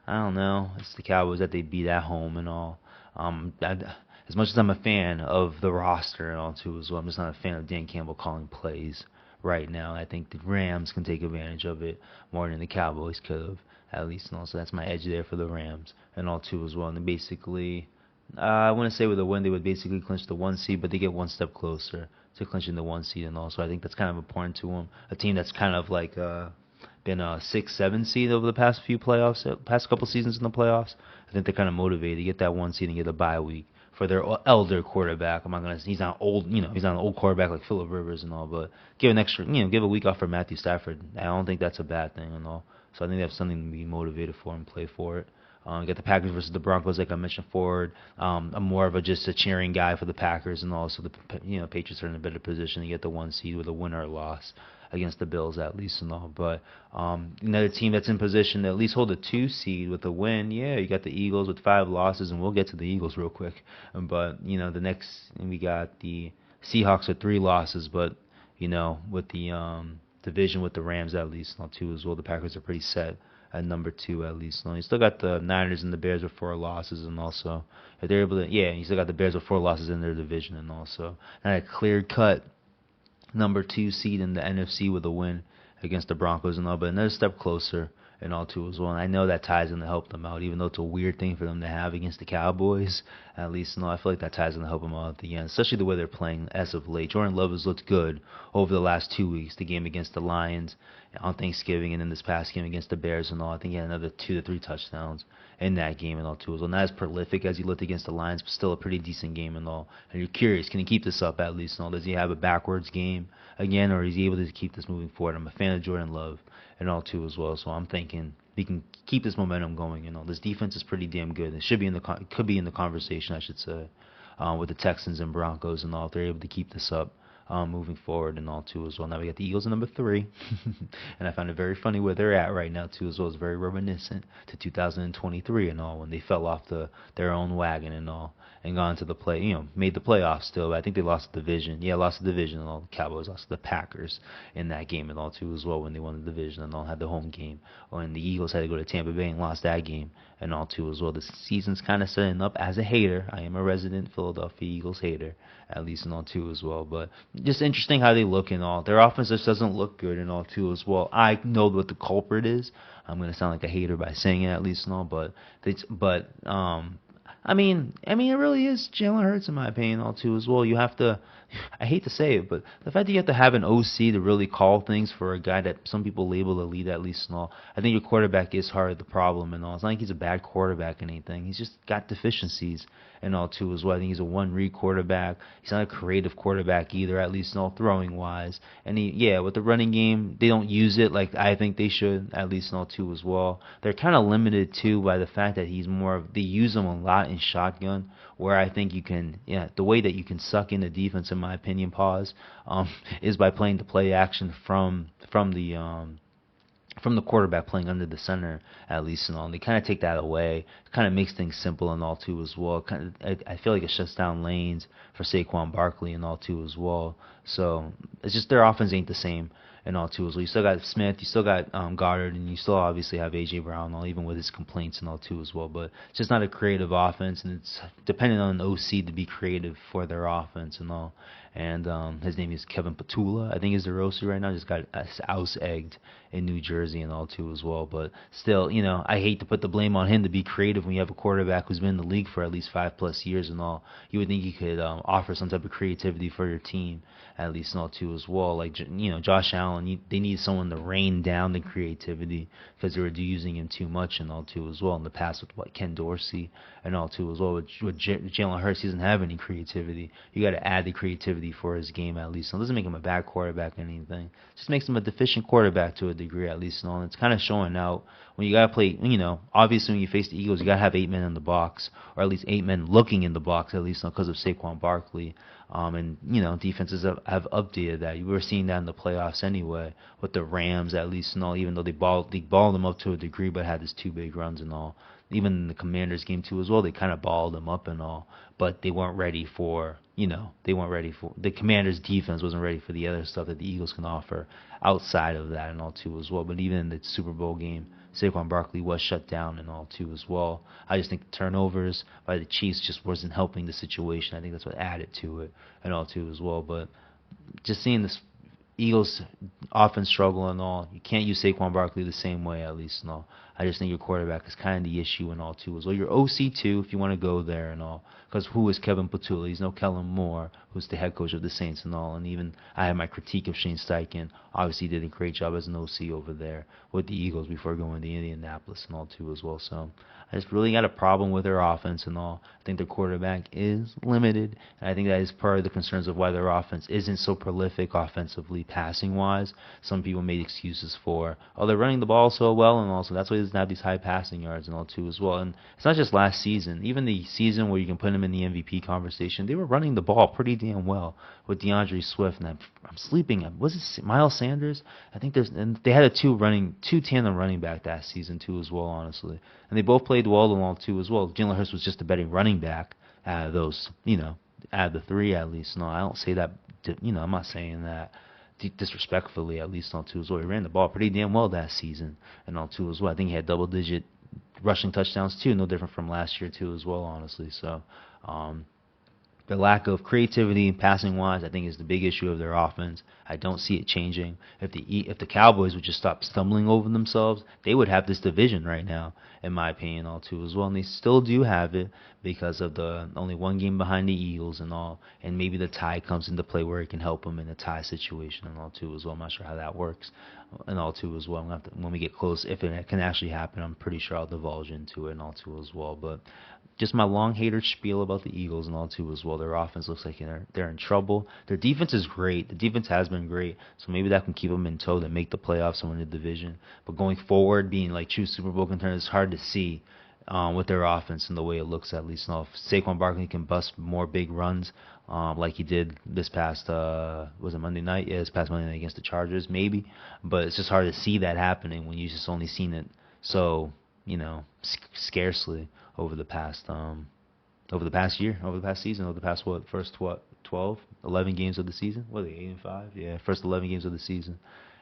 don't know. It's the Cowboys that they beat at home and all. As much as I'm a fan of the roster and all too as well, I'm just not a fan of Dan Campbell calling plays right now. I think the Rams can take advantage of it more than the Cowboys could have, at least. And all. So that's my edge there for the Rams and all too as well. And then basically, I want to say with a win, they would basically clinch the 1 seed, but they get one step closer to clinching the 1 seed and all. So I think that's kind of important to them. A team that's kind of like been a 6-7 seed over the past few playoffs, past couple seasons in the playoffs. I think they're kind of motivated to get that 1 seed and get a bye week for their elder quarterback. He's not old, he's not an old quarterback like Phillip Rivers and all, but give a week off for Matthew Stafford. I don't think that's a bad thing and all. So I think they have something to be motivated for and play for it. You got the Packers versus the Broncos, like I mentioned forward. I'm more of just a cheering guy for the Packers, and also the Patriots are in a better position to get the 1 seed with a win or a loss against the Bills at least and all. But another team that's in position to at least hold a 2 seed with a win, you got the Eagles with 5 losses, and we'll get to the Eagles real quick. But the next we got the Seahawks with 3 losses, but with the division with the Rams at least, not 2 as well. The Packers are pretty set at number 2 at least. You still got the Niners and the Bears with 4 losses, and also if they're able to, you still got the Bears with 4 losses in their division, and also not a clear cut number 2 seed in the NFC with a win against the Broncos and all, but another step closer and all too as well. And I know that tie's gonna help them out, even though it's a weird thing for them to have against the Cowboys. At least, no, I feel like that tie's gonna help them out at the end, especially the way they're playing as of late. Jordan Love has looked good over the last 2 weeks. The game against the Lions on Thanksgiving, and then this past game against the Bears and all. I think he had another 2 to 3 touchdowns in that game and all too as well. Not as prolific as he looked against the Lions, but still a pretty decent game and all. And you're curious, can he keep this up at least? And all, does he have a backwards game again, or is he able to keep this moving forward? I'm a fan of Jordan Love and all too as well, so I'm thinking he can keep this momentum going. This defense is pretty damn good. It should be in the could be in the conversation, I should say, with the Texans and Broncos and all. If they're able to keep this up moving forward and all too as well. Now we got the Eagles at number 3, and I find it very funny where they're at right now too as well. It's very reminiscent to 2023 and all, when they fell off their own wagon and all, and gone to the made the playoffs still. But I think they lost the division. Yeah, lost the division and all. The Cowboys lost to the Packers in that game and all too as well when they won the division and all, had the home game. And the Eagles had to go to Tampa Bay and lost that game and all too as well. The season's kind of setting up as a hater. I am a resident Philadelphia Eagles hater, at least and all too as well. But just interesting how they look and all. Their offense just doesn't look good and all too as well. I know what the culprit is. I'm gonna sound like a hater by saying it at least and all, I mean, it really is Jalen Hurts in my opinion, all too as well. You have to, I hate to say it, but the fact that you have to have an OC to really call things for a guy that some people label a lead at least and all, I think your quarterback is hard of the problem and all. It's not like he's a bad quarterback or anything. He's just got deficiencies and all too as well. I think he's a one-read quarterback. He's not a creative quarterback either, at least all throwing wise. And with the running game, they don't use it like I think they should, at least all too as well. They're kind of limited too by the fact that they use him a lot in shotgun, where I think the way that you can suck in the defense, in my opinion, is by playing the play action from the quarterback playing under the center, at least and all. And they kind of take that away. It kind of makes things simple and all too as well. I feel like it shuts down lanes for Saquon Barkley and all too as well. So it's just their offense ain't the same and all too as well. You still got Smith, you still got Goddard, and you still obviously have A.J. Brown, all, even with his complaints and all too as well. But it's just not a creative offense, and it's dependent on an OC to be creative for their offense and all. And his name is Kevin Patula, I think is their OC right now. Just got house-egged in New Jersey and all too as well. But still, I hate to put the blame on him to be creative when you have a quarterback who's been in the league for at least 5+ years and all. You would think you could offer some type of creativity for your team, at least and all too as well. Like Josh Allen, they need someone to rein down the creativity because they were using him too much and all too as well in the past with Ken Dorsey and all too as well. With Jalen Hurts, he doesn't have any creativity. You got to add the creativity for his game at least. So it doesn't make him a bad quarterback or anything. It just makes him a deficient quarterback to a degree at least. And it's kind of showing out when you got to play, obviously when you face the Eagles, you got to have 8 men in the box, or at least 8 men looking in the box at least because of Saquon Barkley. And defenses have updated that. You were seeing that in the playoffs anyway with the Rams at least and all, even though they balled them up to a degree but had his 2 big runs and all. Even in the Commanders game too as well, they kind of balled them up and all, but they weren't ready for, the Commanders defense wasn't ready for the other stuff that the Eagles can offer outside of that and all too as well. But even in the Super Bowl game, Saquon Barkley was shut down and all too as well. I just think the turnovers by the Chiefs just wasn't helping the situation. I think that's what added to it and all too as well. But just seeing this Eagles offense struggle and all, you can't use Saquon Barkley the same way at least and all. I just think your quarterback is kind of the issue and all too as well. Your OC too, if you want to go there and all, because who is Kevin Patula? He's no Kellen Moore, who's the head coach of the Saints and all. And even I had my critique of Shane Steichen. Obviously, he did a great job as an OC over there with the Eagles before going to Indianapolis and all too as well. So I just really got a problem with their offense and all. I think their quarterback is limited, and I think that is part of the concerns of why their offense isn't so prolific offensively, passing-wise. Some people made excuses for, they're running the ball so well and all, so that's why he doesn't have these high passing yards and all too as well. And it's not just last season. Even the season where you can put him in the MVP conversation, they were running the ball pretty damn well with DeAndre Swift. And I'm sleeping. Was it Miles Sanders? I think they had a two tandem running back that season too as well, honestly. And they both played well along too as well. Jalen Hurts was just a better running back out of those, out of the 3 at least. No, I don't say that. I'm not saying that disrespectfully at least on too as well. He ran the ball pretty damn well that season and all too as well. I think he had double-digit rushing touchdowns too, no different from last year too as well, honestly. So The lack of creativity passing wise, I think, is the big issue of their offense. I don't see it changing. If the Cowboys would just stop stumbling over themselves, they would have this division right now, in my opinion, all too as well. And they still do have it because of the only one game behind the Eagles and all. And maybe the tie comes into play where it can help them in a tie situation and all too as well. I'm not sure how that works and all too as well. When we get close, if it can actually happen, I'm pretty sure I'll divulge into it and all too as well. But just my long hater spiel about the Eagles and all too as well. Their offense looks like they're in trouble. Their defense is great. The defense has been great, so maybe that can keep them in tow to make the playoffs and win the division. But going forward, being like true Super Bowl contenders, it's hard to see with their offense and the way it looks. At least now, if Saquon Barkley can bust more big runs like he did this past was it Monday night? Yeah, this past Monday night against the Chargers, maybe. But it's just hard to see that happening when you just only seen it so scarcely over the past year, over the past season, over the past first 12, 11 games of the season. What are they, 8-5? Yeah, first 11 games of the season,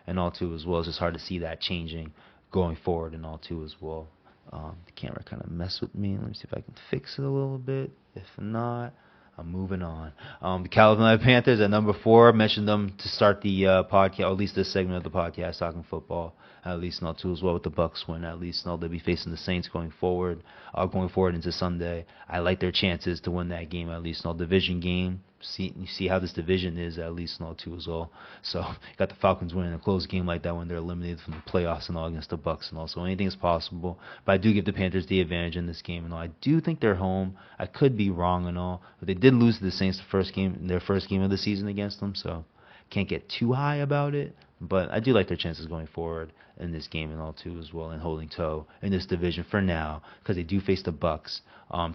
and all too as well. It's just hard to see that changing going forward, and all too as well. The camera kind of messed with me. Let me see if I can fix it a little bit. If not, I'm moving on. The Carolina Panthers at number 4. I mentioned them to start the podcast, or at least this segment of the podcast, talking football. At least not too as well with the Bucks win. At least they'll be facing the Saints going forward into Sunday. I like their chances to win that game. At least division game. You see how this division is, at least not too as well. So you got the Falcons winning a close game like that when they're eliminated from the playoffs and all against the Bucks and all. So anything is possible. But I do give the Panthers the advantage in this game and all. I do think they're home. I could be wrong and all, but they did lose to the Saints their first game of the season against them. So can't get too high about it. But I do like their chances going forward in this game and all too as well, and holding toe in this division for now, because they do face the Bucks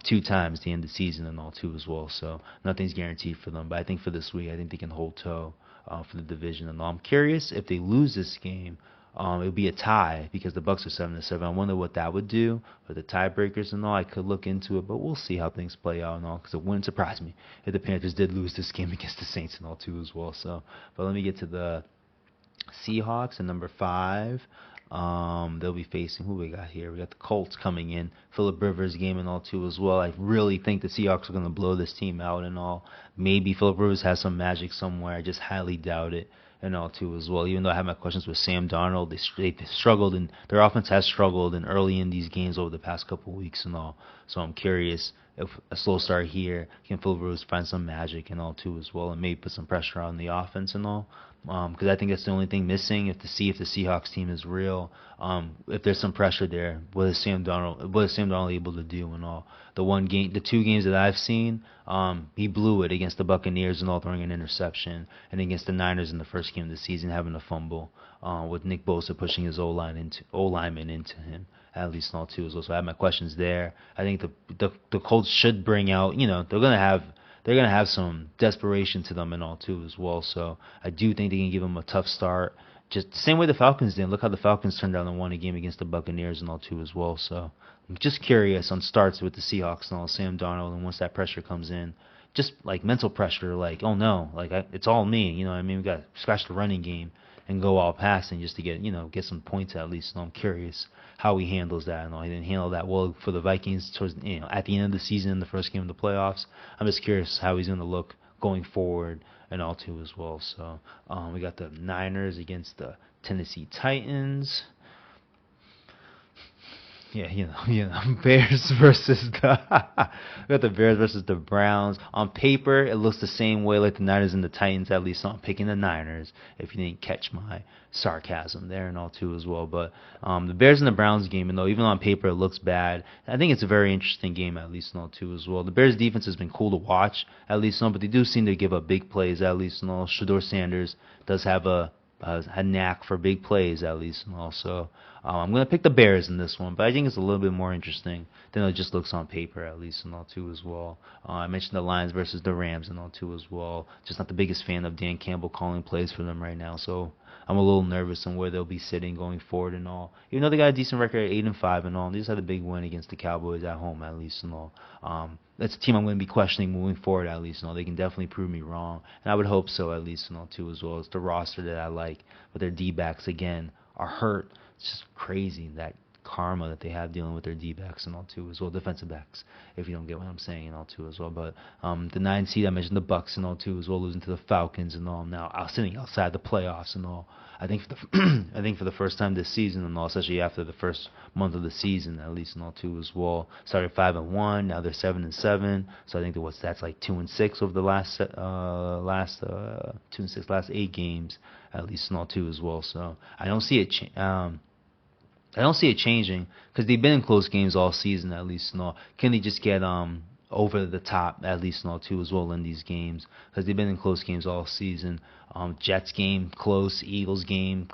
2 times at the end of the season and all too as well. So nothing's guaranteed for them. But I think for this week, I think they can hold toe for the division and all. I'm curious if they lose this game. It would be a tie because the Bucks are 7-7. I wonder what that would do for the tiebreakers and all. I could look into it, but we'll see how things play out and all. Because it wouldn't surprise me if the Panthers did lose this game against the Saints and all too as well. So, but let me get to the Seahawks at number 5. They'll be facing who we got here. We got the Colts coming in. Phillip Rivers game and all too as well. I really think the Seahawks are going to blow this team out and all. Maybe Phillip Rivers has some magic somewhere. I just highly doubt it and all too as well. Even though I have my questions with Sam Darnold, they struggled and their offense has struggled in early in these games over the past couple of weeks and all. So I'm curious if a slow start here can Phillip Rivers find some magic and all too as well, and maybe put some pressure on the offense and all. Because I think that's the only thing missing to see if the Seahawks team is real. If there's some pressure there, what is Sam Darnold able to do and all? The 2 games that I've seen, he blew it against the Buccaneers and all, throwing an interception, and against the Niners in the first game of the season having a fumble, with Nick Bosa pushing his O-lineman into him. At least not too as well. So I have my questions there. I think the Colts should bring out, they're gonna have some desperation to them and all too as well. So I do think they can give them a tough start. Just the same way the Falcons did. Look how the Falcons turned out and won a game against the Buccaneers and all too as well. So I'm just curious on starts with the Seahawks and all, Sam Darnold, and once that pressure comes in, just like mental pressure, like, oh no, like it's all me. You know what I mean? We got to scratch the running game and go all passing just to get some points at least. So I'm curious how he handles that. And all. He didn't handle that well for the Vikings towards at the end of the season in the first game of the playoffs. I'm just curious how he's going to look going forward and all too as well. So we got the Niners against the Tennessee Titans. Yeah, Bears versus we got the Bears versus the Browns. On paper, it looks the same way like the Niners and the Titans, at least. So I'm picking the Niners, if you didn't catch my sarcasm there and all too as well. But the Bears and the Browns game, and though even on paper it looks bad, I think it's a very interesting game, at least and all too as well. The Bears defense has been cool to watch, at least, but they do seem to give up big plays, at least and all. Shador Sanders does have a knack for big plays, at least, and also I'm going to pick the Bears in this one, but I think it's a little bit more interesting than it just looks on paper, at least, and all too as well. I mentioned the Lions versus the Rams and all too as well. Just not the biggest fan of Dan Campbell calling plays for them right now, so I'm a little nervous on where they'll be sitting going forward and all. Even though they got a decent record at 8-5 and all, they just had a big win against the Cowboys at home, at least, and all. That's a team I'm going to be questioning moving forward, at least, and all. They can definitely prove me wrong, and I would hope so, at least, and all too as well. It's the roster that I like, but their D-backs again are hurt. It's just crazy that karma that they have dealing with their D-backs and all too as well, defensive backs, if you don't get what I'm saying and all too as well. But the 9 seed, I mentioned the Bucks and all too as well, losing to the Falcons and all, now sitting outside the playoffs and all. I think for the I think for the first time this season and all, especially after the first month of the season, at least and all too as well. Started 5-1, now they're 7-7. So I think that's like 2-6 over the last 2-6 last 8 games, at least and all too as well. So I don't see it. I don't see it changing because they've been in close games all season, at least and all. Can they just get over the top, at least and all too as well in these games, because they've been in close games all season. Jets game close, Eagles game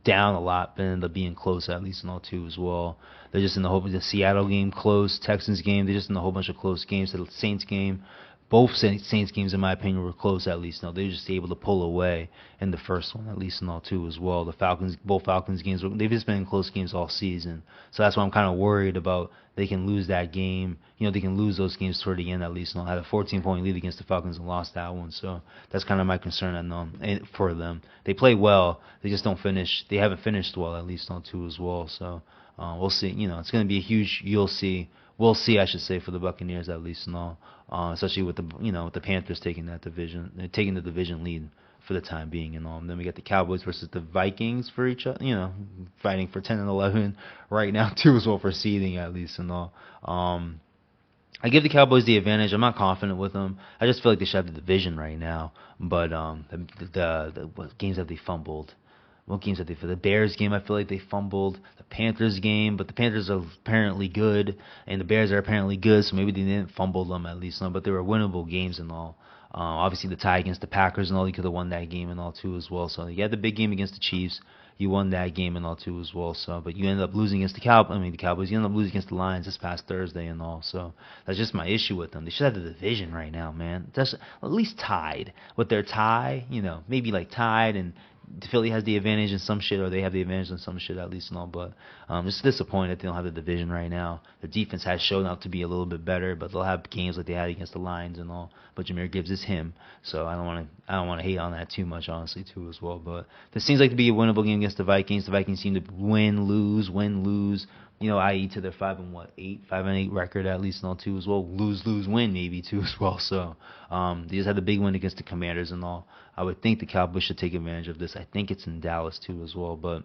down a lot, but ended up being close at least and all too as well. They're just in the Seattle game close, Texans game, they're just in a whole bunch of close games. The Saints game, both Saints games in my opinion were close at least. No, they were just able to pull away in the first one at least and all too as well. Both Falcons games, they've just been in close games all season. So that's why I'm kind of worried about they can lose that game. They can lose those games toward the end at least. And had a 14-point lead against the Falcons and lost that one. So that's kind of my concern for them. They play well, they just don't finish. They haven't finished well at least on two as well. So we'll see. It's going to be a huge. We'll see, I should say, for the Buccaneers at least and all, especially with the Panthers taking the division lead for the time being and all. And then we got the Cowboys versus the Vikings for each other, fighting for 10 and 11 right now too as well for seeding at least and all. I give the Cowboys the advantage. I'm not confident with them. I just feel like they should have the division right now. But what games have they fumbled? What games have they for the Bears game? I feel like they fumbled the Panthers game, but the Panthers are apparently good, and the Bears are apparently good, so maybe they didn't fumble them at least. But they were winnable games and all. Obviously, the tie against the Packers and all, you could have won that game and all too as well. So you had the big game against the Chiefs, you won that game and all too as well. So, but you ended up losing against the Cowboys. You ended up losing against the Lions this past Thursday and all. So that's just my issue with them. They should have the division right now, man. That's at least tied with their tie. Maybe like tied and Philly has the advantage in some shit, or they have the advantage in some shit at least and all. But just disappointed that they don't have the division right now. The defense has shown out to be a little bit better, but they'll have games like they had against the Lions and all. But Jahmyr Gibbs is him, so I don't want to hate on that too much, honestly, too as well. But this seems like to be a winnable game against the Vikings. The Vikings seem to win, lose. I.e. to their 5-8 record at least and all too as well. Lose, win maybe too as well. So they just had the big win against the Commanders and all. I would think the Cowboys should take advantage of this. I think it's in Dallas too as well, but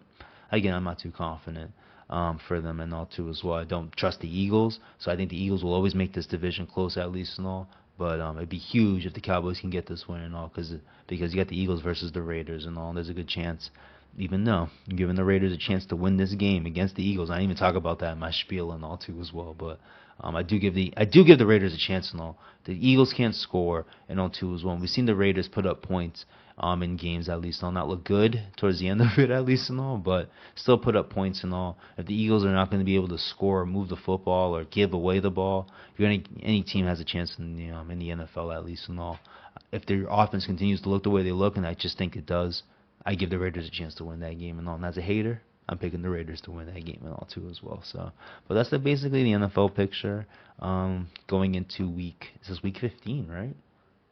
again, I'm not too confident for them and all too as well. I don't trust the Eagles, so I think the Eagles will always make this division close at least and all. But it'd be huge if the Cowboys can get this win and all, because you got the Eagles versus the Raiders and all. There's a good chance. Even though I'm giving the Raiders a chance to win this game against the Eagles, I didn't even talk about that in my spiel and all too as well. But I do give the Raiders a chance and all. The Eagles can't score and all too as well. And we've seen the Raiders put up points in games at least and all. Not look good towards the end of it at least and all, but still put up points and all. If the Eagles are not going to be able to score or move the football or give away the ball, any team has a chance in the NFL at least and all. If their offense continues to look the way they look, and I just think it does, I give the Raiders a chance to win that game and all. And as a hater, I'm picking the Raiders to win that game and all too as well. So, but that's basically the NFL picture going into week 15, right?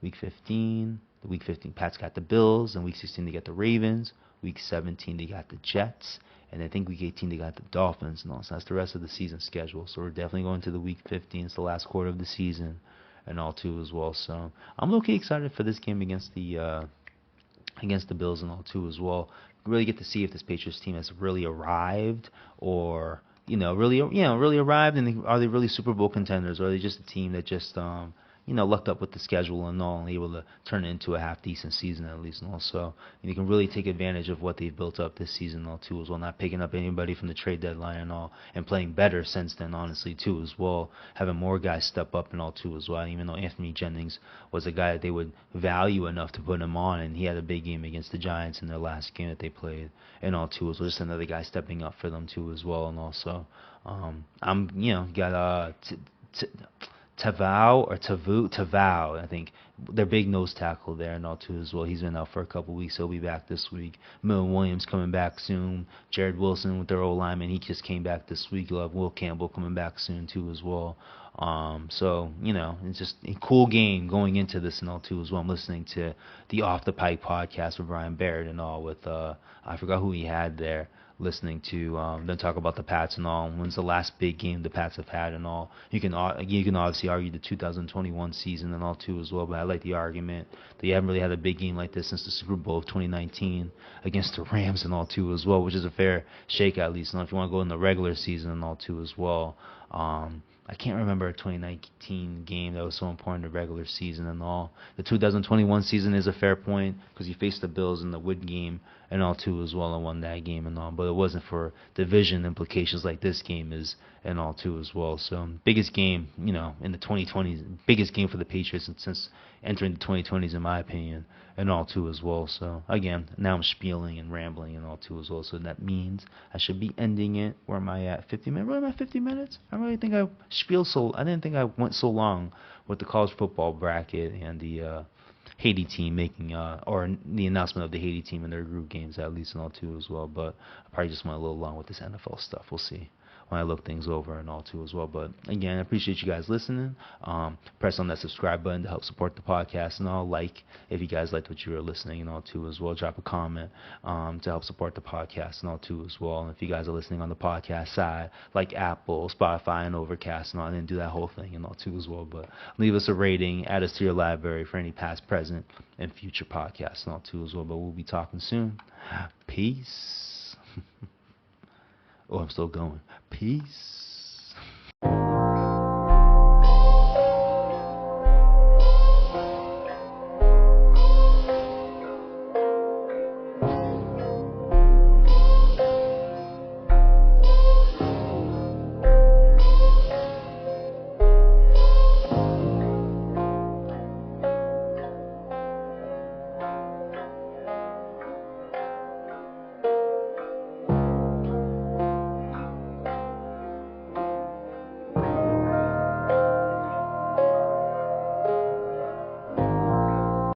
Week 15. The week 15, Pats got the Bills, and week 16 they got the Ravens. Week 17 they got the Jets, and I think week 18 they got the Dolphins and all. So that's the rest of the season schedule. So we're definitely going to the week 15. It's the last quarter of the season and all too as well. So I'm okay excited for this game against the Bills and all too as well. Really get to see if this Patriots team has really arrived, or really arrived, and are they really Super Bowl contenders, or are they just a team that just lucked up with the schedule and all, and able to turn it into a half decent season at least. And also, you can really take advantage of what they've built up this season and all too as well. Not picking up anybody from the trade deadline and all, and playing better since then, honestly too as well. Having more guys step up and all too as well. Even though Anthony Jennings was a guy that they would value enough to put him on, and he had a big game against the Giants in their last game that they played and all too as well. Just another guy stepping up for them too as well. And also, got Tavau, I think, their big nose tackle there and all too as well. He's been out for a couple weeks. He'll be back this week. Milton Williams coming back soon. Jared Wilson with their old lineman, he just came back this week. You'll have Will Campbell coming back soon too as well. So it's just a cool game going into this and all too as well. I'm listening to the Off the Pike podcast with Brian Barrett and all with I forgot who he had there. listening to them talk about the Pats and all. When's the last big game the Pats have had and all? You can obviously argue the 2021 season and all too as well, but I like the argument that you haven't really had a big game like this since the Super Bowl of 2019 against the Rams and all too as well, which is a fair shake at least. And if you want to go in the regular season and all too as well. I can't remember a 2019 game that was so important in the regular season and all. The 2021 season is a fair point because you faced the Bills in the Wood game and all too as well and won that game and all. But it wasn't for division implications like this game is and all too as well. So biggest game, in the 2020s, biggest game for the Patriots since entering the 2020s in my opinion and all too as well. So again, now I'm spieling and rambling and all too as well. So that means I should be ending it. Where am I at? 50 minutes? Really, am I at 50 minutes? I really think I I didn't think I went so long with the college football bracket and the Haiti team making or the announcement of the Haiti team in their group games at least and all too as well. But I probably just went a little long with this NFL stuff. We'll see when I look things over and all too as well. But again, I appreciate you guys listening. Press on that subscribe button to help support the podcast and all. Like if you guys liked what you were listening and all too as well. Drop a comment to help support the podcast and all too as well. And if you guys are listening on the podcast side, like Apple, Spotify, and Overcast and all, I didn't do that whole thing and all too as well. But leave us a rating, add us to your library for any past, present, and future podcasts and all too as well. But we'll be talking soon. Peace. Oh, I'm still going. Peace.